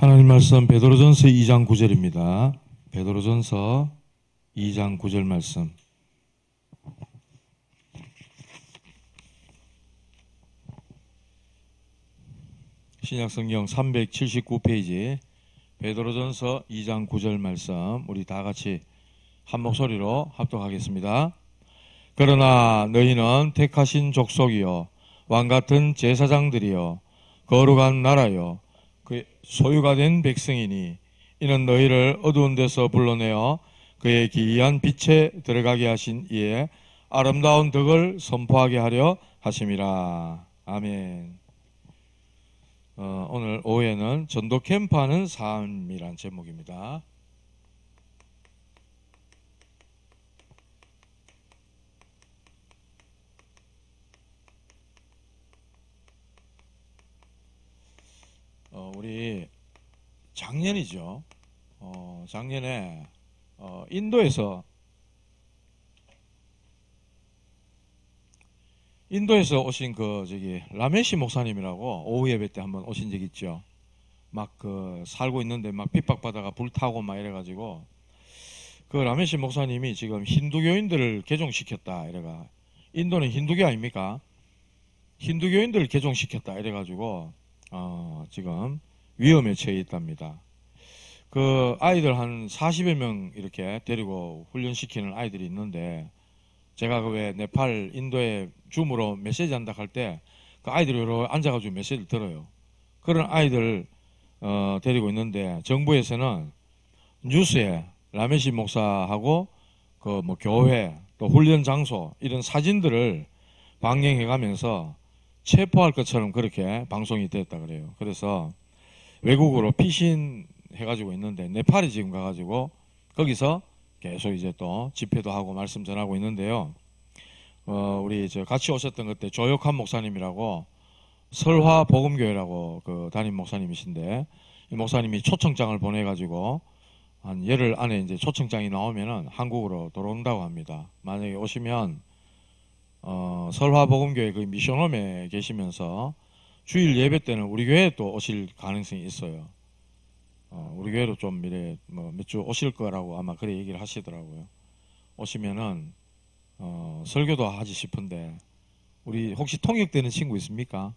하나님 말씀 베드로전서 2장 9절입니다. 베드로전서 2장 9절 말씀. 신약성경 379페이지 베드로전서 2장 9절 말씀, 우리 다 같이 한 목소리로 합독하겠습니다. 그러나 너희는 택하신 족속이요 왕같은 제사장들이요 거룩한 나라요 그 소유가 된 백성이니 이는 너희를 어두운 데서 불러내어 그의 기이한 빛에 들어가게 하신 이의 아름다운 덕을 선포하게 하려 하심이라. 아멘. 오늘 오후에는 전도 캠프하는 삶이란 제목입니다. 우리 작년이죠. 작년에 인도에서 오신 라메시 목사님이라고 오후 예배 때 한번 오신 적 있죠. 막 살고 있는데 막 핍박받아가 불타고 막 이래가지고 그 라메시 목사님이 지금 힌두교인들을 개종시켰다 이래가, 인도는 힌두교 아닙니까? 힌두교인들을 개종시켰다 이래가지고 지금 위험에 처해 있답니다. 그 아이들 한 40여 명 이렇게 데리고 훈련시키는 아이들이 있는데, 제가 왜 네팔, 인도에 줌으로 메시지 한다 할 때 그 아이들이 여러 앉아가지고 메시지를 들어요. 그런 아이들 데리고 있는데, 정부에서는 뉴스에 라메시 목사하고 그 교회 또 훈련 장소 이런 사진들을 방영해가면서 체포할 것처럼 그렇게 방송이 됐다 그래요. 그래서 외국으로 피신해가지고 있는데, 네팔에 지금 가가지고 거기서 계속 이제 또 집회도 하고 말씀 전하고 있는데요. 우리 같이 오셨던 그때 조혁한 목사님이라고 설화 복음교회라고 그 담임 목사님이신데, 이 목사님이 초청장을 보내가지고 한 열흘 안에 이제 초청장이 나오면은 한국으로 돌아온다고 합니다. 만약에 오시면 설화 복음교회 그 미션홈에 계시면서 주일 예배 때는 우리 교회에 또 오실 가능성이 있어요. 우리 교회도 좀 미래 몇 주 오실 거라고 아마 그래 얘기를 하시더라고요. 오시면은 설교도 하지 싶은데, 우리 혹시 통역되는 친구 있습니까?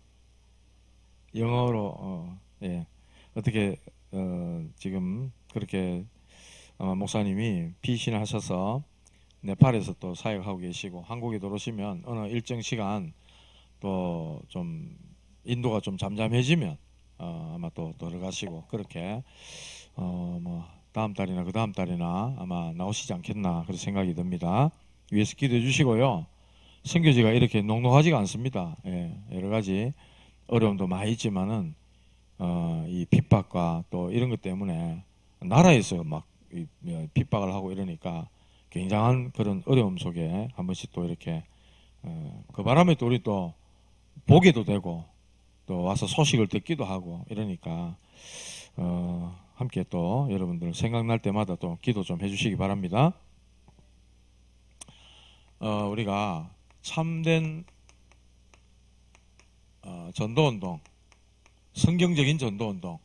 영어로 예. 어떻게 지금 그렇게 목사님이 피신하셔서 네팔에서 또 사역하고 계시고 한국에 들어오시면 어느 일정 시간 또 좀 인도가 좀 잠잠해지면 아마 또 들어가시고 그렇게 다음 달이나 그 다음 달이나 아마 나오시지 않겠나 그런 생각이 듭니다. 위에서 기도해 주시고요. 선교지가 이렇게 녹록하지가 않습니다. 예, 여러 가지 어려움도 많이 있지만은 이 핍박과 또 이런 것 때문에 나라에서 막 핍박을 하고 이러니까 굉장한 그런 어려움 속에 한 번씩 또 이렇게 그 바람에 또 우리 또 보게도 되고 또 와서 소식을 듣기도 하고 이러니까 함께 또 여러분들 생각날 때마다 또 기도 좀 해주시기 바랍니다. 우리가 참된 전도운동, 성경적인 전도운동,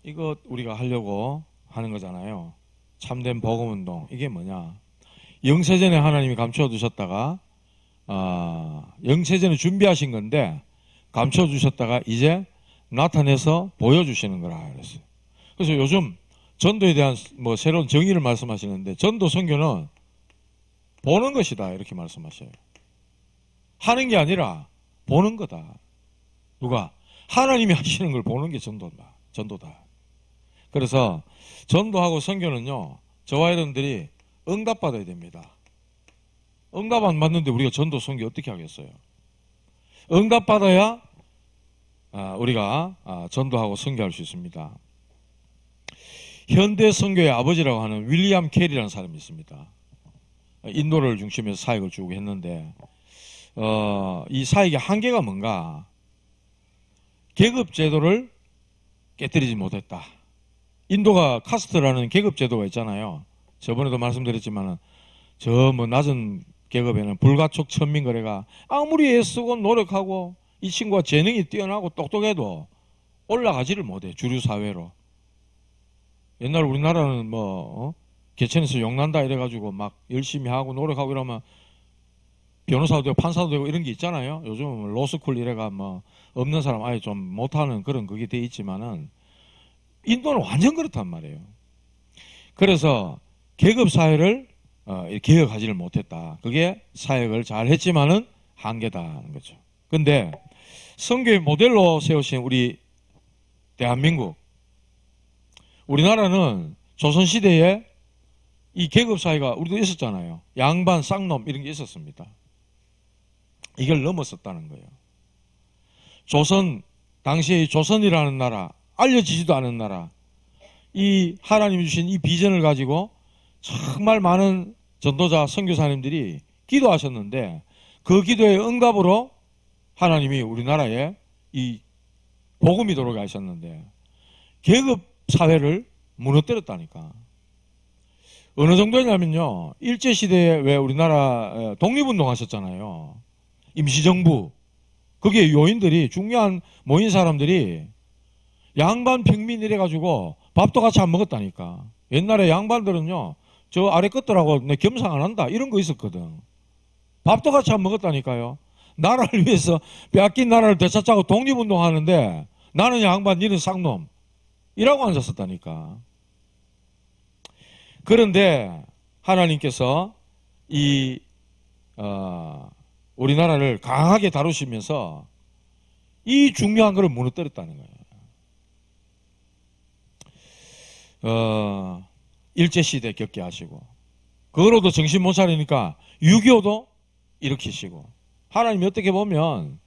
이거 우리가 하려고 하는 거잖아요. 참된 복음운동, 이게 뭐냐? 영세전에 하나님이 감춰두셨다가 영세전에 준비하신 건데 감춰주셨다가 이제 나타내서 보여주시는 거라 그랬어요. 그래서 요즘 전도에 대한 새로운 정의를 말씀하시는데, 전도 선교는 보는 것이다 이렇게 말씀하셔요. 하는 게 아니라 보는 거다. 누가? 하나님이 하시는 걸 보는 게 전도다. 그래서 전도하고 선교는요, 저와 여러분들이 응답받아야 됩니다. 응답 안 받는데 우리가 전도 선교 어떻게 하겠어요? 응답받아야 우리가 전도하고 선교할 수 있습니다. 현대 선교의 아버지라고 하는 윌리엄 캐리라는 사람이 있습니다. 인도를 중심해서 사역을 쭉 했는데 이 사역의 한계가 뭔가? 계급 제도를 깨뜨리지 못했다. 인도가 카스트라는 계급 제도가 있잖아요. 저번에도 말씀드렸지만은 저 낮은 계급에는 불가촉 천민거래가 아무리 애쓰고 노력하고 이 친구가 재능이 뛰어나고 똑똑해도 올라가지를 못해. 주류 사회로. 옛날 우리나라는 개천에서 욕난다 이래가지고 막 열심히 하고 노력하고 이러면 변호사도 되고 판사도 되고 이런 게 있잖아요. 요즘은 로스쿨 이래가 없는 사람 아예 좀 못하는 그런 그게 돼 있지만은 인도는 완전 그렇단 말이에요. 그래서 계급 사회를 개혁하지를 못했다. 그게 사역을 잘 했지만은 한계다는 거죠. 근데 선교의 모델로 세우신 우리 대한민국, 우리나라는 조선시대에 이 계급 사회가 우리도 있었잖아요. 양반, 쌍놈 이런 게 있었습니다. 이걸 넘었었다는 거예요. 조선, 당시에 조선이라는 나라, 알려지지도 않은 나라, 이 하나님이 주신 이 비전을 가지고 정말 많은 전도자, 선교사님들이 기도하셨는데 그 기도의 응답으로 하나님이 우리나라에 이 복음이 들어오게 하셨는데 계급 사회를 무너뜨렸다니까. 어느 정도냐면요. 일제시대에 왜 우리나라 독립운동 하셨잖아요. 임시정부. 거기에 요인들이 중요한 모인 사람들이 양반 평민 이래가지고 밥도 같이 안 먹었다니까. 옛날에 양반들은요. 저 아래 것들하고 내 겸상 안 한다. 이런 거 있었거든. 밥도 같이 안 먹었다니까요. 나라를 위해서 빼앗긴 나라를 되찾자고 독립운동 하는데 나는 양반, 니는 쌍놈. 이라고 앉았었다니까. 그런데 하나님께서 우리나라를 강하게 다루시면서 이 중요한 것을 무너뜨렸다는 거예요. 일제시대 겪게 하시고 그거로도 정신 못 차리니까 6.25도 일으키시고 하나님이 어떻게 보면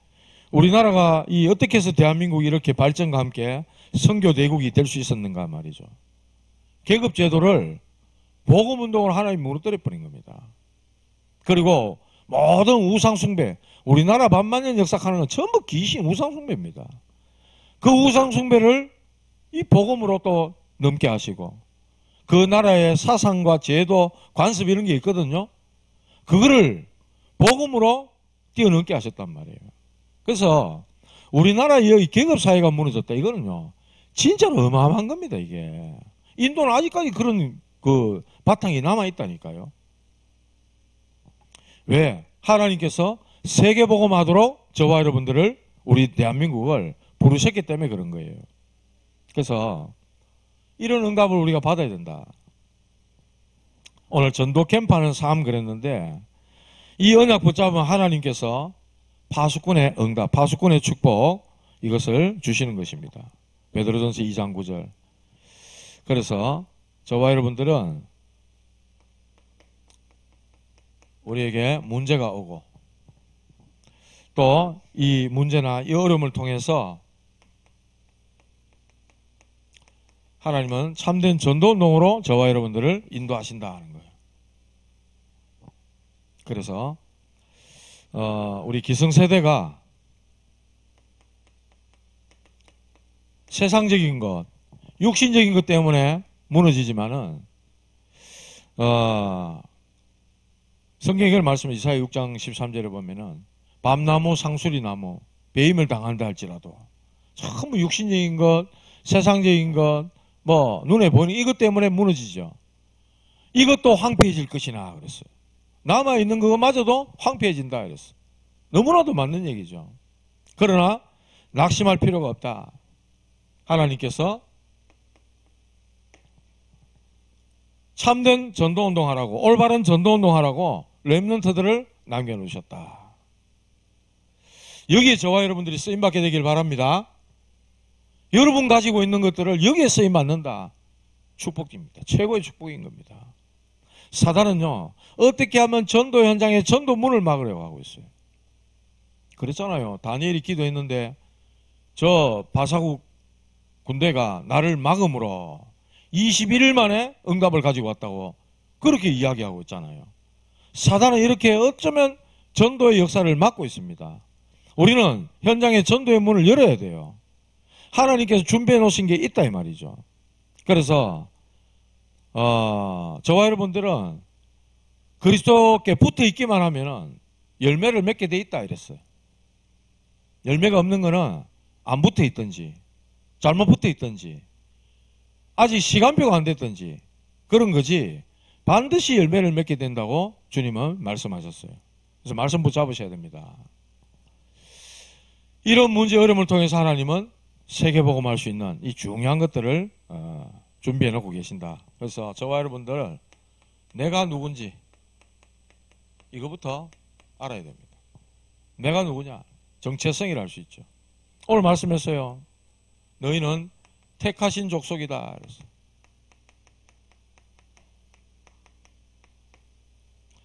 우리나라가 어떻게 해서 대한민국이 이렇게 발전과 함께 선교대국이 될 수 있었는가 말이죠. 계급제도를 복음운동으로 하나님이 무너뜨려 버린 겁니다. 그리고 모든 우상숭배, 우리나라 반만년 역사하는 건 전부 귀신 우상숭배입니다. 그 우상숭배를 이 복음으로 또 넘게 하시고 그 나라의 사상과 제도, 관습 이런 게 있거든요. 그거를 복음으로 뛰어넘게 하셨단 말이에요. 그래서 우리나라의 여기 계급사회가 무너졌다. 이거는요. 진짜로 어마어마한 겁니다. 이게. 인도는 아직까지 그런 바탕이 남아있다니까요. 왜? 하나님께서 세계복음하도록 저와 여러분들을 우리 대한민국을 부르셨기 때문에 그런 거예요. 그래서 이런 응답을 우리가 받아야 된다. 오늘 전도 캠프하는 삶 그랬는데 이 언약 붙잡으면 하나님께서 파수꾼의 응답, 파수꾼의 축복 이것을 주시는 것입니다. 베드로전서 2장 9절. 그래서 저와 여러분들은 우리에게 문제가 오고 또 이 문제나 이 어려움을 통해서 하나님은 참된 전도운동으로 저와 여러분들을 인도하신다는 거예요. 그래서 우리 기성세대가 세상적인 것, 육신적인 것 때문에 무너지지만은 성경의 말씀 이사야 6장 13절에 보면은 밤나무 상수리나무 배임을 당한다 할지라도 전부 육신적인 것, 세상적인 것, 눈에 보이는 이것 때문에 무너지죠. 이것도 황폐해질 것이나 그랬어요. 남아있는 그거마저도 황폐해진다 그랬어요. 너무나도 맞는 얘기죠. 그러나 낙심할 필요가 없다. 하나님께서 참된 전도운동하라고 올바른 전도운동하라고 렘넌트들을 남겨놓으셨다. 여기에 저와 여러분들이 쓰임받게 되길 바랍니다. 여러분 가지고 있는 것들을 여기에 쓰임받는다. 축복입니다. 최고의 축복인 겁니다. 사단은요. 어떻게 하면 전도 현장에 전도 문을 막으려고 하고 있어요. 그랬잖아요. 다니엘이 기도했는데 저 바사국 군대가 나를 막음으로 21일 만에 응답을 가지고 왔다고 그렇게 이야기하고 있잖아요. 사단은 이렇게 어쩌면 전도의 역사를 막고 있습니다. 우리는 현장에 전도의 문을 열어야 돼요. 하나님께서 준비해 놓으신 게 있다 이 말이죠. 그래서 저와 여러분들은 그리스도께 붙어 있기만 하면은 열매를 맺게 돼 있다 이랬어요. 열매가 없는 거는 안 붙어 있든지 잘못 붙어 있든지 아직 시간표가 안 됐든지 그런 거지 반드시 열매를 맺게 된다고 주님은 말씀하셨어요. 그래서 말씀 붙잡으셔야 됩니다. 이런 문제 어려움을 통해서 하나님은 세계복음할 수 있는 이 중요한 것들을 준비해 놓고 계신다. 그래서 저와 여러분들 내가 누군지 이거부터 알아야 됩니다. 내가 누구냐? 정체성이라 할 수 있죠. 오늘 말씀했어요. 너희는 택하신 족속이다. 그래서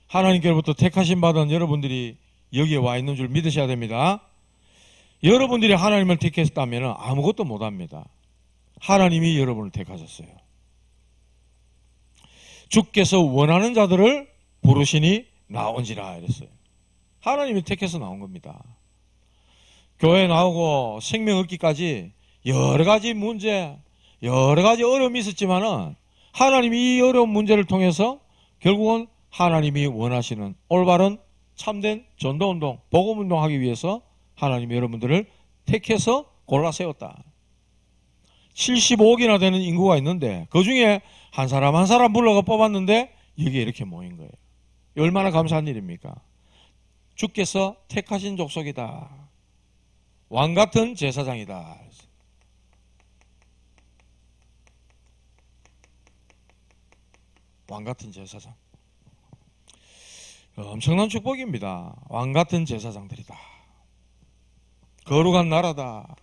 하나님께로부터 택하신 받은 여러분들이 여기에 와 있는 줄 믿으셔야 됩니다. 여러분들이 하나님을 택했다면 아무것도 못합니다. 하나님이 여러분을 택하셨어요. 주께서 원하는 자들을 부르시니 나온지라 이랬어요. 하나님이 택해서 나온 겁니다. 교회 나오고 생명 얻기까지 여러 가지 문제, 여러 가지 어려움이 있었지만은 하나님이 이 어려운 문제를 통해서 결국은 하나님이 원하시는 올바른 참된 전도운동, 복음운동 하기 위해서 하나님이 여러분들을 택해서 골라 세웠다. 75억이나 되는 인구가 있는데 그 중에 한 사람 한 사람 불러가 뽑았는데 여기에 이렇게 모인 거예요. 얼마나 감사한 일입니까? 주께서 택하신 족속이다. 왕같은 제사장이다. 왕같은 제사장. 엄청난 축복입니다. 왕같은 제사장들이다. 거룩한 나라다.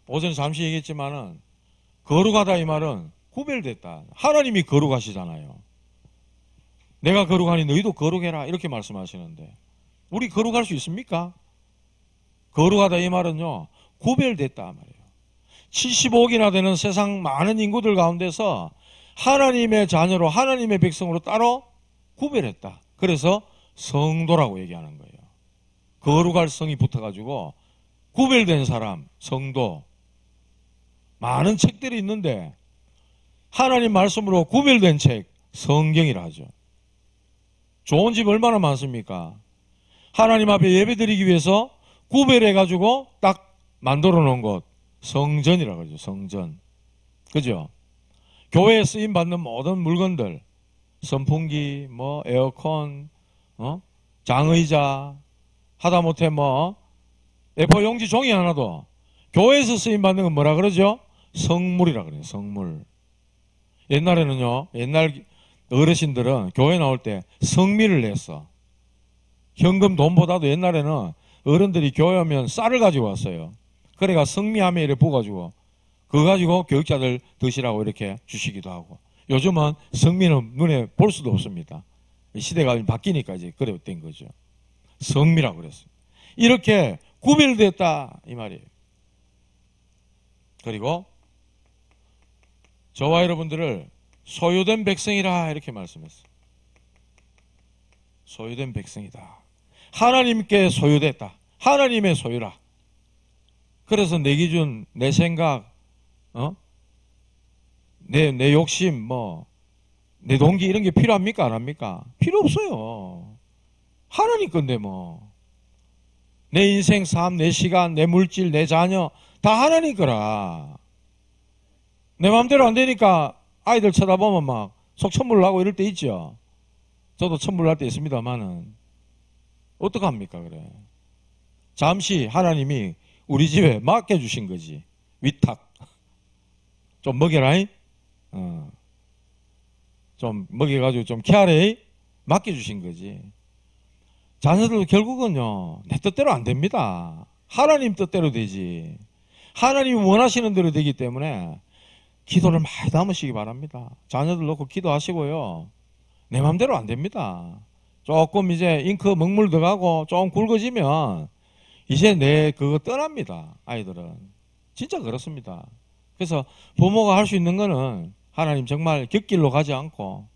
어제는 잠시 얘기했지만은 거룩하다 이 말은 구별됐다. 하나님이 거룩하시잖아요. 내가 거룩하니 너희도 거룩해라 이렇게 말씀하시는데 우리 거룩할 수 있습니까? 거룩하다 이 말은요 구별됐다 말이에요. 75억이나 되는 세상 많은 인구들 가운데서 하나님의 자녀로 하나님의 백성으로 따로 구별했다. 그래서 성도라고 얘기하는 거예요. 거룩할 성이 붙어가지고 구별된 사람, 성도. 많은 책들이 있는데 하나님 말씀으로 구별된 책, 성경이라 하죠. 좋은 집 얼마나 많습니까? 하나님 앞에 예배드리기 위해서 구별해가지고 딱 만들어 놓은 곳, 성전이라 그러죠. 성전. 그죠? 교회에 쓰임받는 모든 물건들, 선풍기, 에어컨, 장의자, 하다못해 A4 용지 종이 하나도 교회에서 쓰임받는 건 뭐라 그러죠? 성물이라 그래요. 성물. 옛날에는요, 옛날 어르신들은 교회 나올 때 성미를 냈어. 현금 돈보다도 옛날에는 어른들이 교회 오면 쌀을 가지고 왔어요. 그래가 성미함에 이렇게 부어가지고 그거 가지고 교육자들 드시라고 이렇게 주시기도 하고. 요즘은 성미는 눈에 볼 수도 없습니다. 시대가 바뀌니까 이제 그래 된 거죠. 성미라고 그랬어요. 이렇게 구별됐다 이 말이에요. 그리고 저와 여러분들을 소유된 백성이라 이렇게 말씀했어요. 소유된 백성이다. 하나님께 소유됐다. 하나님의 소유라. 그래서 내 기준, 내 생각, 내 욕심, 내 동기 이런 게 필요합니까? 안 합니까? 필요 없어요. 하나님 건데 내 인생, 삶, 내 시간, 내 물질, 내 자녀 다 하나님 거라. 내 마음대로 안 되니까 아이들 쳐다보면 막 속 천물 나고 이럴 때 있죠. 저도 천물 날 때 있습니다만은 어떡합니까 그래. 잠시 하나님이 우리 집에 맡겨주신 거지. 위탁. 좀 먹여라. 좀 먹여가지고 좀 키하래. 맡겨주신 거지. 자녀들도 결국은요 내 뜻대로 안 됩니다. 하나님 뜻대로 되지. 하나님이 원하시는 대로 되기 때문에 기도를 많이 담으시기 바랍니다. 자녀들 놓고 기도하시고요. 내 맘대로 안 됩니다. 조금 이제 잉크 먹물 들어가고 조금 굵어지면 이제 내 그거 떠납니다. 아이들은. 진짜 그렇습니다. 그래서 부모가 할 수 있는 거는 하나님 정말 곁길로 가지 않고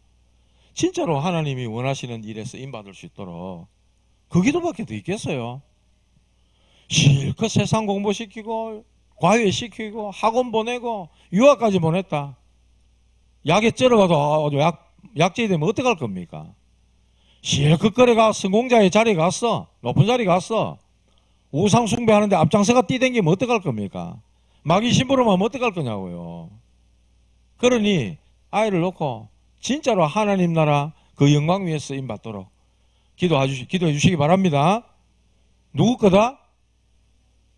진짜로 하나님이 원하시는 일에 쓰임받을 수 있도록 그 기도밖에 더 있겠어요. 실컷 세상 공부시키고 과외시키고 학원 보내고 유학까지 보냈다. 약에 쩔어가도 약제이 되면 어떡할 겁니까? 실컷거려가 성공자의 자리에 갔어. 높은 자리에 갔어. 우상 숭배하는데 앞장서가 뛰댕기면 어떡할 겁니까? 마귀 심부름 하면 어떡할 거냐고요. 그러니 아이를 놓고 진짜로 하나님 나라 그 영광 위에 쓰임받도록 기도해 주시기 바랍니다. 누구 거다?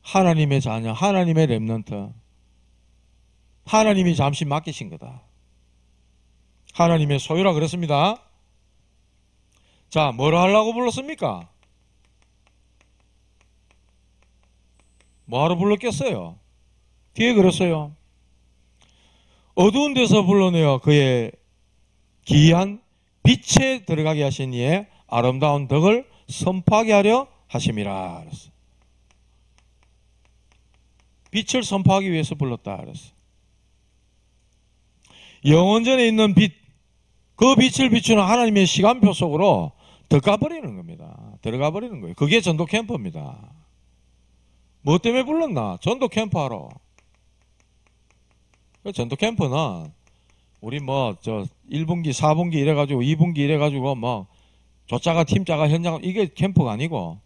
하나님의 자녀, 하나님의 렘넌트. 하나님이 잠시 맡기신 거다. 하나님의 소유라 그랬습니다. 자, 뭐를 하려고 불렀습니까? 뭐하러 불렀겠어요? 뒤에 그랬어요. 어두운 데서 불러내어 그의 기이한 빛에 들어가게 하신 이의 아름다운 덕을 선포하게 하려 하심이라 그랬어요. 빛을 선포하기 위해서 불렀다 그랬어요. 영원전에 있는 빛, 그 빛을 비추는 하나님의 시간표 속으로 들어가 버리는 겁니다. 들어가 버리는 거예요. 그게 전도 캠프입니다. 뭐 때문에 불렀나? 전도 캠프 하러. 전도 캠프는 우리 1분기, 4분기 이래가지고 2분기 이래가지고 조짜가 팀짜가 현장, 이게 캠프가 아니고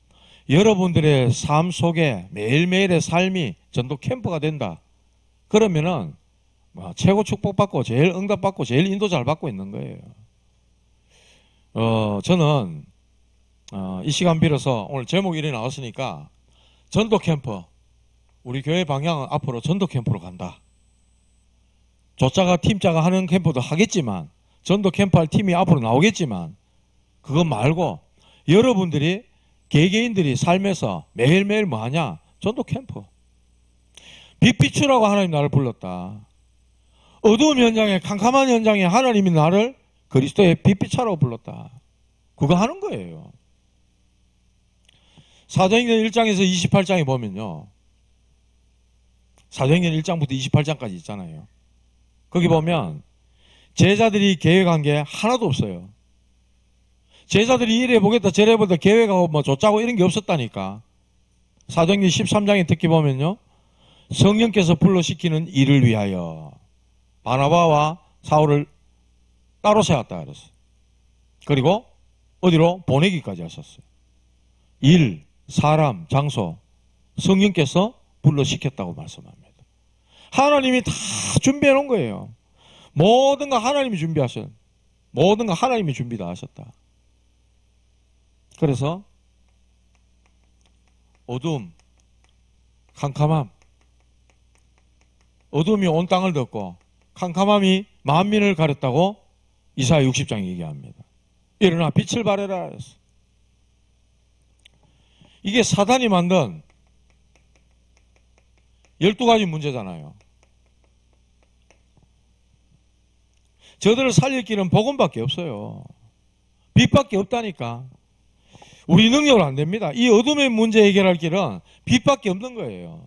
여러분들의 삶 속에 매일매일의 삶이 전도 캠프가 된다. 그러면은 최고 축복받고 제일 응답받고 제일 인도 잘 받고 있는 거예요. 저는 이 시간 빌어서 오늘 제목 이래 나왔으니까 전도 캠프, 우리 교회 방향은 앞으로 전도 캠프로 간다. 조짜가 팀짜가 하는 캠프도 하겠지만 전도 캠프 할 팀이 앞으로 나오겠지만 그거 말고 여러분들이 개개인들이 삶에서 매일매일 뭐 하냐? 전도 캠프. 빛 비추라고 하나님 나를 불렀다. 어두운 현장에, 캄캄한 현장에 하나님이 나를 그리스도의 빛 비추라고 불렀다. 그거 하는 거예요. 사도행전 1장에서 28장에 보면요. 사도행전 1장부터 28장까지 있잖아요. 거기 보면 제자들이 계획한 게 하나도 없어요. 제자들이 이래 보겠다 저래 보겠다 계획하고 조짜고 이런 게 없었다니까. 사도행전 13장에 특히 보면요. 성령께서 불러시키는 일을 위하여 바나바와 사울을 따로 세웠다 그랬어요. 그리고 어디로? 보내기까지 하셨어요. 일, 사람, 장소 성령께서 불러시켰다고 말씀합니다. 하나님이 다 준비해 놓은 거예요. 모든 거 하나님이 준비하셨어요. 모든 거 하나님이 준비 다 하셨다. 그래서 어두움, 캄캄함, 어둠이 온 땅을 덮고 캄캄함이 만민을 가렸다고 이사야 60장에 얘기합니다. 일어나 빛을 발해라 했어. 이게 사단이 만든 12가지 문제잖아요. 저들을 살릴 길은 복음밖에 없어요. 빛밖에 없다니까. 우리 능력으로 안 됩니다. 이 어둠의 문제 해결할 길은 빛밖에 없는 거예요.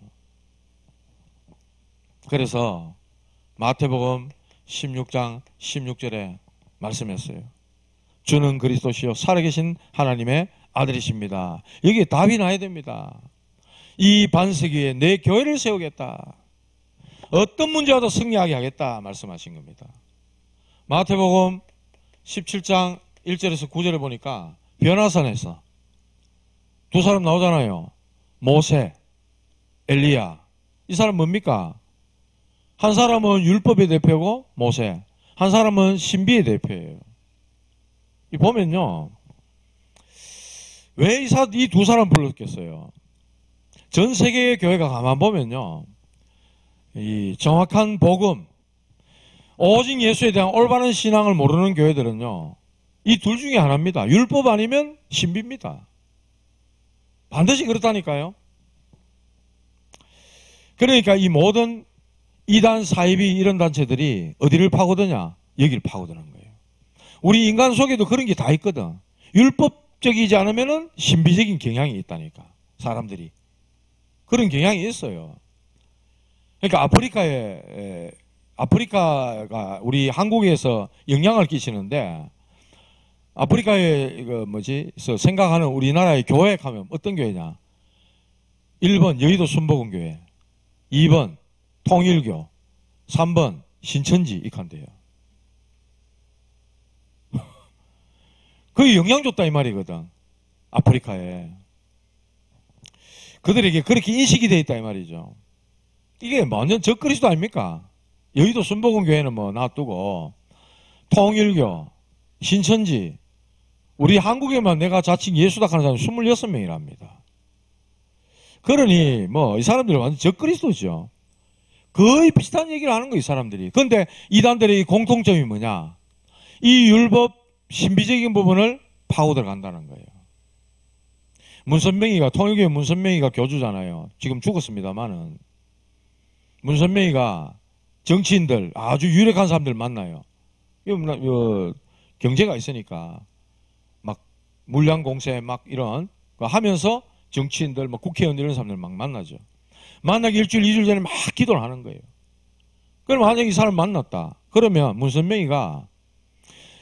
그래서 마태복음 16장 16절에 말씀했어요. 주는 그리스도시요 살아계신 하나님의 아들이십니다. 여기에 답이 나야 됩니다. 이 반석 위에 내 교회를 세우겠다. 어떤 문제와도 승리하게 하겠다 말씀하신 겁니다. 마태복음 17장 1절에서 9절에 보니까 변화산에서 두 사람 나오잖아요. 모세, 엘리야. 이 사람 뭡니까? 한 사람은 율법의 대표고 모세, 한 사람은 신비의 대표예요. 이 보면요. 왜 이 두 사람 불렀겠어요? 전 세계의 교회가 가만 보면요. 이 정확한 복음, 오직 예수에 대한 올바른 신앙을 모르는 교회들은요. 이 둘 중에 하나입니다. 율법 아니면 신비입니다. 반드시 그렇다니까요. 그러니까 이 모든 이단, 사이비 이런 단체들이 어디를 파고드냐? 여기를 파고드는 거예요. 우리 인간 속에도 그런 게 다 있거든. 율법적이지 않으면 신비적인 경향이 있다니까. 사람들이. 그런 경향이 있어요. 그러니까 아프리카가 우리 한국에서 영향을 끼치는데 아프리카에 생각하는 우리나라의 교회 가면 어떤 교회냐? 1번 여의도 순복음교회, 2번 통일교, 3번 신천지 이칸데요. 그게 영향 줬다 이 말이거든. 아프리카에. 그들에게 그렇게 인식이 돼 있다 이 말이죠. 이게 완전 적그리스도 아닙니까? 여의도 순복음교회는 뭐 놔두고 통일교, 신천지, 우리 한국에만 내가 자칭 예수다 하는 사람이 26명이랍니다. 그러니 뭐 이 사람들은 완전 적그리스도죠. 거의 비슷한 얘기를 하는 거예요, 이 사람들이. 그런데 이단들의 공통점이 뭐냐? 이 율법 신비적인 부분을 파고 들어간다는 거예요. 문선명이가, 통일교회 문선명이가 교주잖아요. 지금 죽었습니다만은. 문선명이가 정치인들, 아주 유력한 사람들 만나요. 경제가 있으니까 막 물량 공세 막 이런 거 하면서 정치인들, 뭐 국회의원 이런 사람들 막 만나죠. 만나기 일주일, 이주일 전에 막 기도를 하는 거예요. 그럼 만약에 이 사람 만났다. 그러면 문선명이가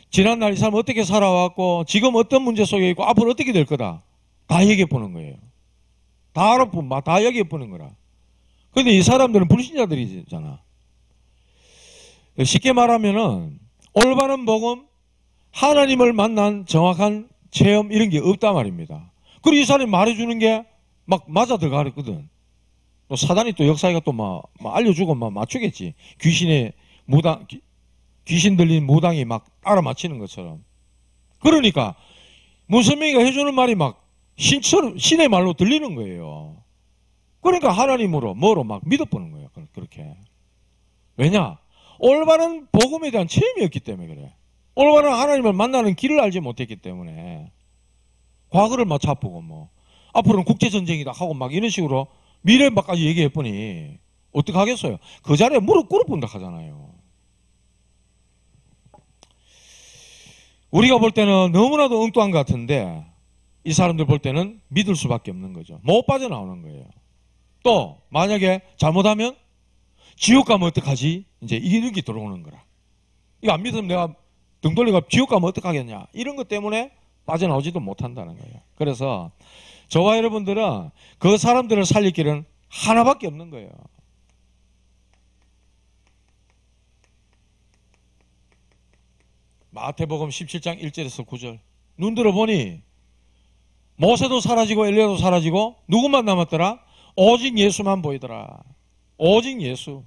지난날 이 사람 어떻게 살아왔고 지금 어떤 문제 속에 있고 앞으로 어떻게 될 거다. 다 얘기해 보는 거예요. 다 얘기해 보는 거라. 근데 이 사람들은 불신자들이잖아. 쉽게 말하면은 올바른 복음, 하나님을 만난 정확한 체험 이런 게 없단 말입니다. 그리고 이 사람이 말해주는 게 막 맞아 들어가거든. 또 사단이 또 역사가 또 막 알려주고 막 맞추겠지. 귀신 들린 무당이 막 알아맞히는 것처럼. 그러니까 문선명이가 해주는 말이 막 신의 말로 들리는 거예요. 그러니까 하나님으로 뭐로 막 믿어보는 거예요. 그렇게. 왜냐? 올바른 복음에 대한 체험이었기 때문에 그래. 올바른 하나님을 만나는 길을 알지 못했기 때문에 과거를 막 잡보고 뭐 앞으로는 국제전쟁이다 하고 막 이런 식으로 미래막까지 얘기해보니 어떡하겠어요? 그 자리에 무릎 꿇어본다 하잖아요. 우리가 볼 때는 너무나도 엉뚱한 것 같은데 이 사람들 볼 때는 믿을 수밖에 없는 거죠. 못 빠져나오는 거예요. 또 만약에 잘못하면 지옥 가면 어떡하지? 이제 이런 게 들어오는 거라. 이거 안 믿으면 내가 등 돌리고 지옥 가면 어떡하겠냐? 이런 것 때문에 빠져나오지도 못한다는 거예요. 그래서 저와 여러분들은 그 사람들을 살릴 길은 하나밖에 없는 거예요. 마태복음 17장 1절에서 9절. 눈 들어보니 모세도 사라지고 엘리야도 사라지고 누구만 남았더라? 오직 예수만 보이더라. 오직 예수.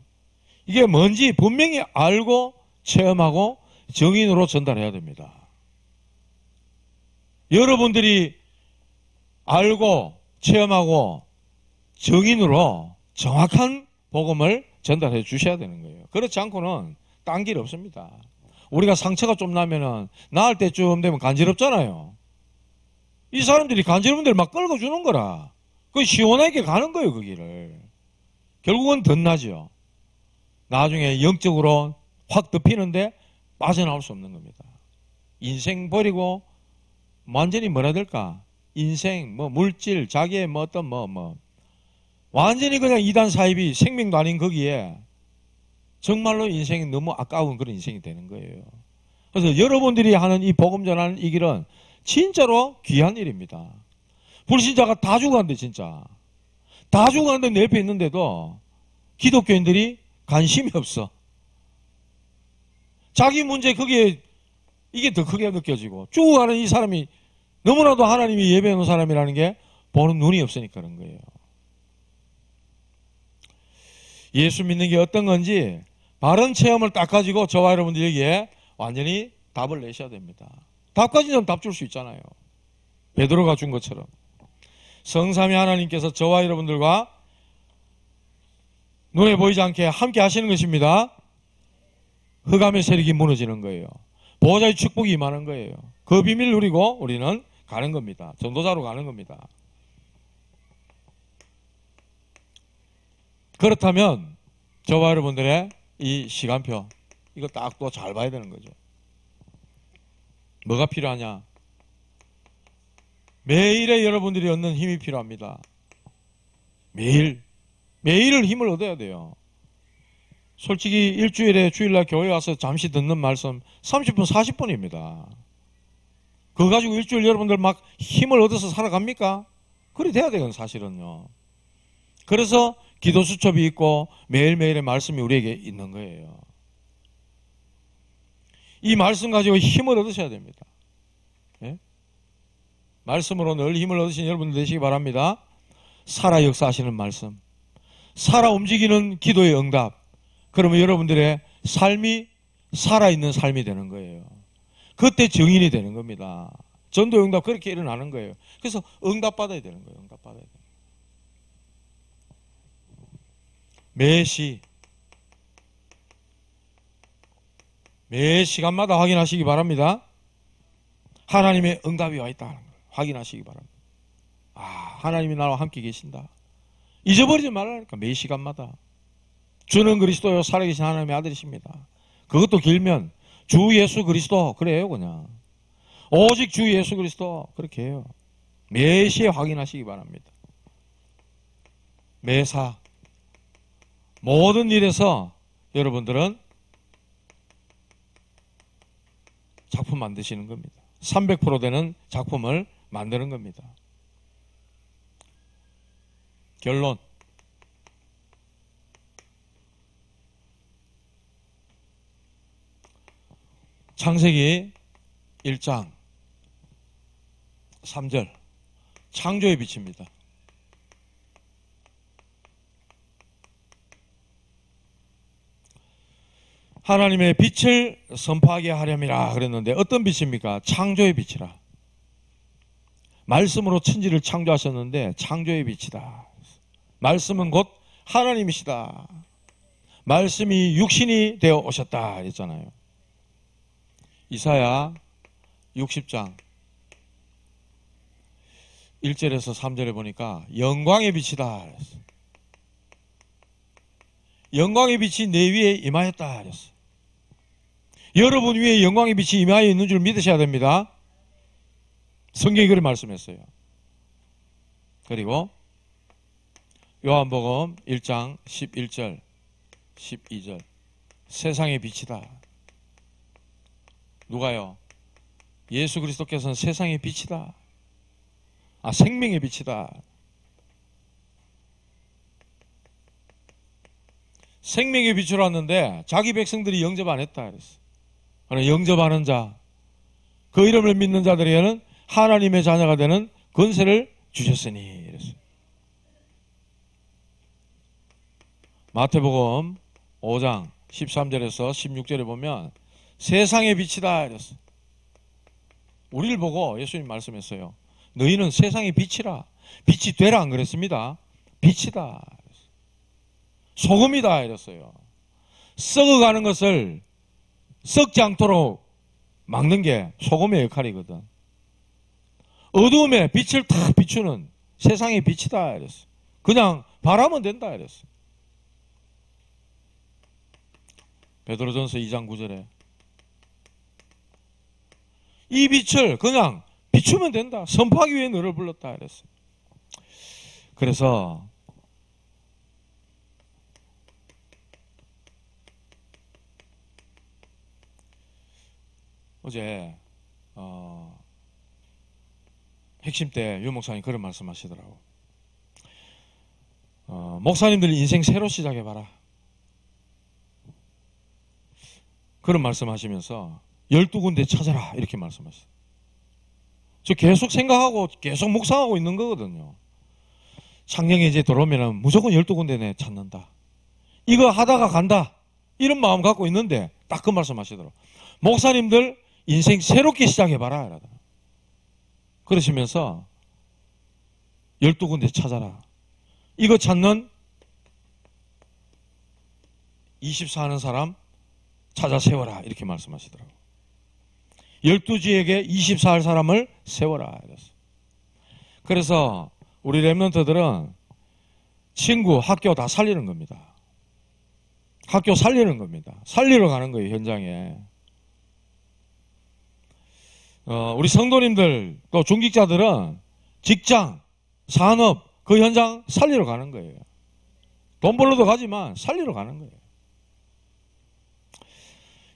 이게 뭔지 분명히 알고 체험하고 정인으로 전달해야 됩니다. 여러분들이 알고 체험하고 정인으로 정확한 복음을 전달해 주셔야 되는 거예요. 그렇지 않고는 딴 길 없습니다. 우리가 상처가 좀 나면은 나을 때쯤 되면 간지럽잖아요. 이 사람들이 간지러운 데를 막 끌고 주는 거라. 그 시원하게 가는 거예요, 그 길을. 결국은 덧나죠. 나중에 영적으로 확 덮이는데 빠져나올 수 없는 겁니다. 인생 버리고 완전히 뭐라 될까? 인생, 뭐 물질, 자기의 뭐 어떤 완전히 그냥 이단 사입이 생명도 아닌 거기에 정말로 인생이 너무 아까운 그런 인생이 되는 거예요. 그래서 여러분들이 하는 이 복음 전하는 이 길은 진짜로 귀한 일입니다. 불신자가 다 죽어간대 진짜. 다 죽어간데 내 옆에 있는데도 기독교인들이 관심이 없어. 자기 문제 거기에 이게 더 크게 느껴지고 죽어가는 이 사람이 너무나도 하나님이 예배하는 사람이라는 게 보는 눈이 없으니까 그런 거예요. 예수 믿는 게 어떤 건지 바른 체험을 딱 가지고 저와 여러분들에게 완전히 답을 내셔야 됩니다. 답까지는 답 줄 수 있잖아요. 베드로가 준 것처럼. 성삼위 하나님께서 저와 여러분들과 눈에 보이지 않게 함께 하시는 것입니다. 흑암의 세력이 무너지는 거예요. 보호자의 축복이 임하는 거예요. 그 비밀을 누리고 우리는 가는 겁니다. 전도자로 가는 겁니다. 그렇다면 저와 여러분들의 이 시간표 이거 딱 또 잘 봐야 되는 거죠. 뭐가 필요하냐? 매일의 여러분들이 얻는 힘이 필요합니다. 매일을 힘을 얻어야 돼요. 솔직히 일주일에 주일날 교회 와서 잠시 듣는 말씀 30분 40분입니다. 그거 가지고 일주일 여러분들 막 힘을 얻어서 살아갑니까? 그래 돼야 되건 사실은요. 그래서 기도 수첩이 있고 매일매일의 말씀이 우리에게 있는 거예요. 이 말씀 가지고 힘을 얻으셔야 됩니다. 예? 말씀으로 늘 힘을 얻으신 여러분들 되시기 바랍니다. 살아 역사하시는 말씀, 살아 움직이는 기도의 응답. 그러면 여러분들의 삶이 살아있는 삶이 되는 거예요. 그때 증인이 되는 겁니다. 전도 응답 그렇게 일어나는 거예요. 그래서 응답받아야 되는 거예요. 응답받아야 돼요. 매 시간마다 확인하시기 바랍니다. 하나님의 응답이 와 있다. 확인하시기 바랍니다. 아, 하나님이 나와 함께 계신다. 잊어버리지 말라니까. 매 시간마다. 주는 그리스도요 살아계신 하나님의 아들이십니다. 그것도 길면 주 예수 그리스도 그래요. 그냥 오직 주 예수 그리스도 그렇게 해요. 매시에 확인하시기 바랍니다. 매사 모든 일에서 여러분들은 작품 만드시는 겁니다. 300% 되는 작품을 만드는 겁니다. 결론. 창세기 1장 3절 창조의 빛입니다. 하나님의 빛을 선포하게 하렴이라 그랬는데 어떤 빛입니까? 창조의 빛이라. 말씀으로 천지를 창조하셨는데 창조의 빛이다. 말씀은 곧 하나님이시다. 말씀이 육신이 되어 오셨다 했잖아요. 이사야 60장 1절에서 3절에 보니까 영광의 빛이다. 영광의 빛이 내 위에 임하였다. 여러분 위에 영광의 빛이 임하여 있는 줄 믿으셔야 됩니다. 성경이 그렇게 말씀했어요. 그리고 요한복음 1장 11절 12절 세상의 빛이다. 누가요? 예수 그리스도께서는 세상의 빛이다. 아, 생명의 빛이다. 생명의 빛으로 왔는데 자기 백성들이 영접 안 했다 그랬어. 그러나 영접하는 자, 그 이름을 믿는 자들에게는 하나님의 자녀가 되는 권세를 주셨으니 이랬어요. 마태복음 5장 13절에서 16절에 보면 세상의 빛이다 이랬어. 우리를 보고 예수님 말씀했어요. 너희는 세상의 빛이라. 빛이 되라 안 그랬습니다. 빛이다. 소금이다 이랬어요. 썩어가는 것을 썩지 않도록 막는 게 소금의 역할이거든. 어두움에 빛을 탁 비추는 세상의 빛이다 이랬어. 그냥 바라면 된다 이랬어. 베드로전서 2장 9절에 이 빛을 그냥 비추면 된다. 선포하기 위해 너를 불렀다 이랬어. 그래서 어제 핵심 때 유 목사님 그런 말씀하시더라고. 목사님들 인생 새로 시작해봐라. 그런 말씀하시면서 12군데 찾아라 이렇게 말씀하셨어요. 저 계속 생각하고 계속 묵상하고 있는 거거든요. 창녕에 이제 들어오면 무조건 12군데 내 찾는다. 이거 하다가 간다. 이런 마음 갖고 있는데 딱 그 말씀하시더라고. 목사님들 인생 새롭게 시작해봐라. 그러시면서 12군데 찾아라. 이거 찾는 24하는 사람 찾아 세워라. 이렇게 말씀하시더라고요. 12지에게 24할 사람을 세워라. 그래서 우리 랩런트들은 친구, 학교 다 살리는 겁니다. 학교 살리는 겁니다. 살리러 가는 거예요, 현장에. 우리 성도님들 또 중직자들은 직장, 산업, 그 현장 살리러 가는 거예요. 돈 벌러도 가지만 살리러 가는 거예요.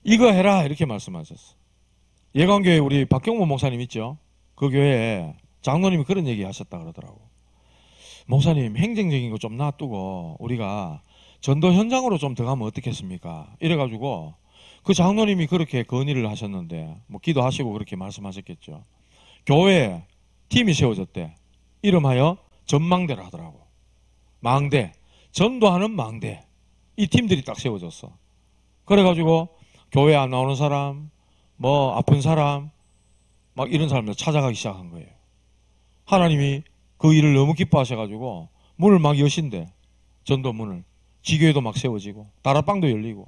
이거 해라 이렇게 말씀하셨어. 예관교회 우리 박경모 목사님 있죠? 그 교회에 장로님이 그런 얘기 하셨다 그러더라고. 목사님 행정적인 거 좀 놔두고 우리가 전도 현장으로 좀 들어가면 어떻겠습니까? 이래가지고 그 장로님이 그렇게 건의를 하셨는데 뭐 기도하시고 그렇게 말씀하셨겠죠. 교회 팀이 세워졌대. 이름하여 전망대라 하더라고. 망대, 전도하는 망대. 이 팀들이 딱 세워졌어. 그래가지고 교회 안 나오는 사람, 뭐 아픈 사람, 막 이런 사람들 찾아가기 시작한 거예요. 하나님이 그 일을 너무 기뻐하셔가지고 문을 막 여신대. 전도문을. 지교회도 막 세워지고 다락방도 열리고.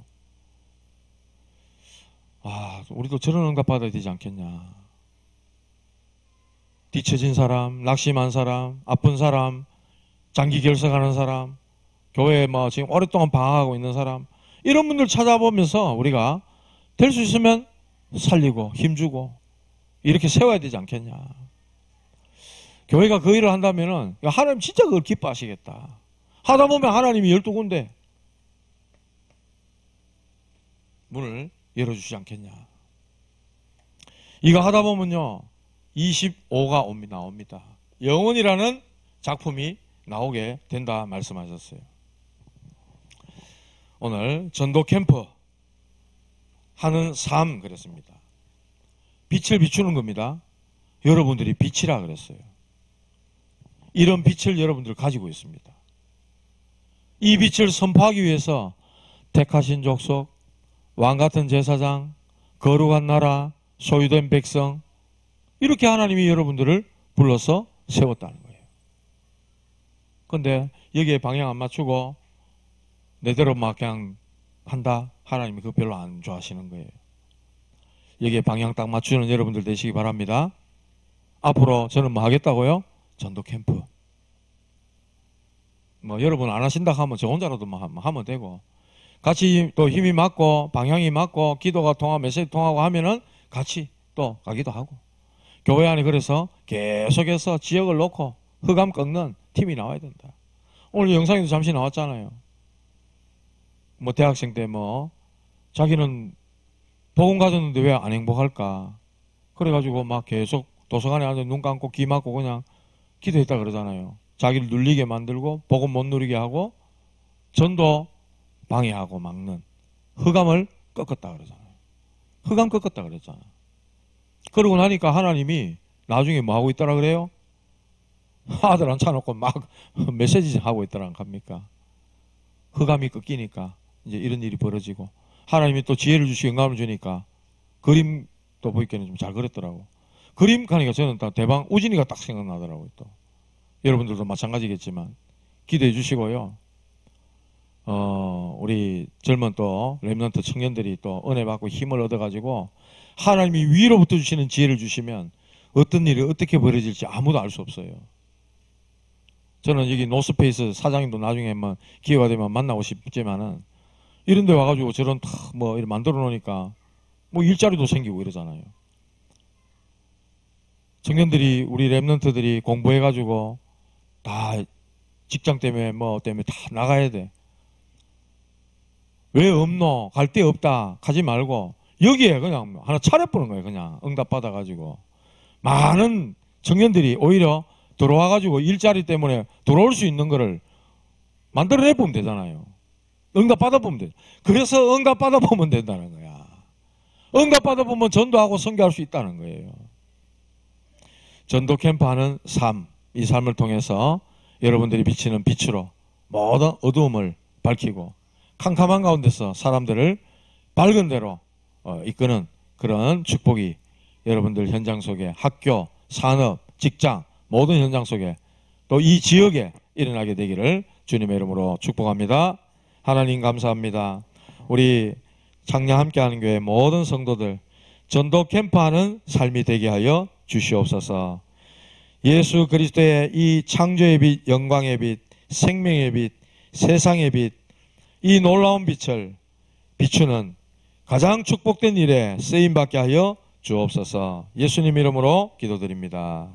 아, 우리도 저런 응답 받아야 되지 않겠냐. 뒤처진 사람, 낙심한 사람, 아픈 사람, 장기 결석하는 사람, 교회에 뭐 지금 오랫동안 방황하고 있는 사람, 이런 분들 찾아보면서 우리가 될 수 있으면 살리고 힘주고 이렇게 세워야 되지 않겠냐. 교회가 그 일을 한다면은 하나님 진짜 그걸 기뻐하시겠다. 하다 보면 하나님이 12군데 문을 열어주시지 않겠냐. 이거 하다 보면요 25가 나옵니다. 영혼이라는 작품이 나오게 된다 말씀하셨어요. 오늘 전도 캠프 하는 삶 그랬습니다. 빛을 비추는 겁니다. 여러분들이 빛이라 그랬어요. 이런 빛을 여러분들 가지고 있습니다. 이 빛을 선포하기 위해서 택하신 족속, 왕같은 제사장, 거룩한 나라, 소유된 백성, 이렇게 하나님이 여러분들을 불러서 세웠다는 거예요. 그런데 여기에 방향 안 맞추고 내대로 막 그냥 한다? 하나님이 그거 별로 안 좋아하시는 거예요. 여기에 방향 딱 맞추는 여러분들 되시기 바랍니다. 앞으로 저는 뭐 하겠다고요? 전도 캠프. 뭐 여러분 안 하신다 하면 저 혼자라도 뭐 하면 되고, 같이 또 힘이 맞고 방향이 맞고 기도가 통하고 메시지 통하고 하면은 같이 또 가기도 하고. 교회 안에 그래서 계속해서 지역을 놓고 흑암 꺾는 팀이 나와야 된다. 오늘 영상에도 잠시 나왔잖아요. 뭐 대학생 때 뭐 자기는 복음 가졌는데 왜 안 행복할까? 그래가지고 막 계속 도서관에 앉아 눈 감고 귀 막고 그냥 기도했다 그러잖아요. 자기를 눌리게 만들고 복음 못 누리게 하고 전도 방해하고 막는 흑암을 꺾었다 그러잖아요. 흑암 꺾었다 그랬잖아요. 그러고 나니까 하나님이 나중에 뭐 하고 있더라 그래요? 아들 앉혀놓고 막 메시지 하고 있더라 합니까? 흑암이 꺾이니까 이제 이런 일이 벌어지고, 하나님이 또 지혜를 주시고 영감을 주니까 그림도 보이기에는 좀 잘 그렸더라고. 그림 가니까 저는 딱 대방 우진이가 딱 생각나더라고요. 또 여러분들도 마찬가지겠지만 기대해 주시고요. 우리 젊은 또 렘넌트 청년들이 또 은혜 받고 힘을 얻어가지고 하나님이 위로부터 주시는 지혜를 주시면 어떤 일이 어떻게 벌어질지 아무도 알 수 없어요. 저는 여기 노스페이스 사장님도 나중에 뭐 기회가 되면 만나고 싶지만은 이런 데 와가지고 저런 뭐 이렇게 만들어 놓으니까 뭐 일자리도 생기고 이러잖아요. 청년들이, 우리 렘넌트들이 공부해가지고 다 직장 때문에 뭐 때문에 다 나가야 돼. 왜 없노? 갈 데 없다. 가지 말고 여기에 그냥 하나 차려보는 거예요. 그냥 응답 받아가지고. 많은 청년들이 오히려 들어와가지고 일자리 때문에 들어올 수 있는 거를 만들어내보면 되잖아요. 응답 받아보면 돼. 그래서 응답 받아보면 된다는 거야. 응답 받아보면 전도하고 선교할 수 있다는 거예요. 전도 캠프 하는 삶, 이 삶을 통해서 여러분들이 비치는 빛으로 모든 어두움을 밝히고 캄캄한 가운데서 사람들을 밝은 대로 이끄는 그런 축복이 여러분들 현장 속에, 학교, 산업, 직장 모든 현장 속에 또 이 지역에 일어나게 되기를 주님의 이름으로 축복합니다. 하나님 감사합니다. 우리 창녕 함께하는 교회 모든 성도들 전도 캠프하는 삶이 되게 하여 주시옵소서. 예수 그리스도의 이 창조의 빛, 영광의 빛, 생명의 빛, 세상의 빛, 이 놀라운 빛을 비추는 가장 축복된 일에 쓰임받게 하여 주옵소서. 예수님 이름으로 기도드립니다.